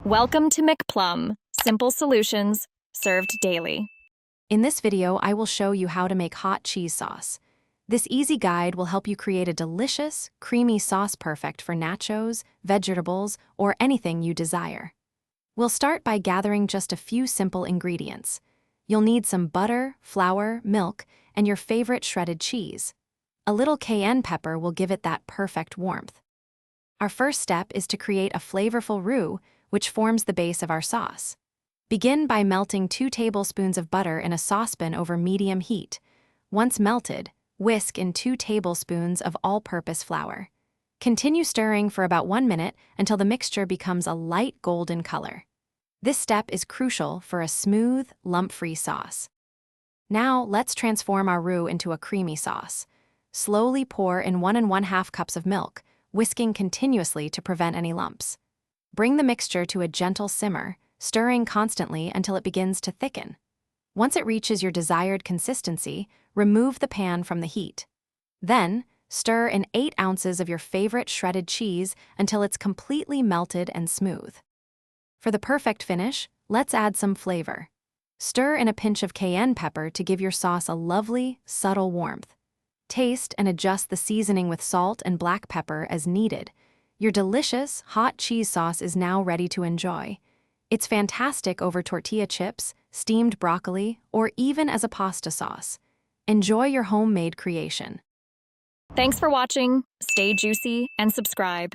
Welcome to McPlum, simple solutions served daily. In this video, I will show you how to make hot cheese sauce. This easy guide will help you create a delicious, creamy sauce perfect for nachos, vegetables, or anything you desire. We'll start by gathering just a few simple ingredients. You'll need some butter, flour, milk, and your favorite shredded cheese. A little cayenne pepper will give it that perfect warmth. Our first step is to create a flavorful roux, which forms the base of our sauce. Begin by melting 2 tablespoons of butter in a saucepan over medium heat. Once melted, whisk in 2 tablespoons of all-purpose flour. Continue stirring for about 1 minute until the mixture becomes a light golden color. This step is crucial for a smooth, lump-free sauce. Now, let's transform our roux into a creamy sauce. Slowly pour in 1 1/2 cups of milk, whisking continuously to prevent any lumps. Bring the mixture to a gentle simmer, stirring constantly until it begins to thicken. Once it reaches your desired consistency, remove the pan from the heat. Then, stir in 8 ounces of your favorite shredded cheese until it's completely melted and smooth. For the perfect finish, let's add some flavor. Stir in a pinch of cayenne pepper to give your sauce a lovely, subtle warmth. Taste and adjust the seasoning with salt and black pepper as needed. Your delicious, hot cheese sauce is now ready to enjoy. It's fantastic over tortilla chips, steamed broccoli, or even as a pasta sauce. Enjoy your homemade creation. Thanks for watching. Stay juicy and subscribe.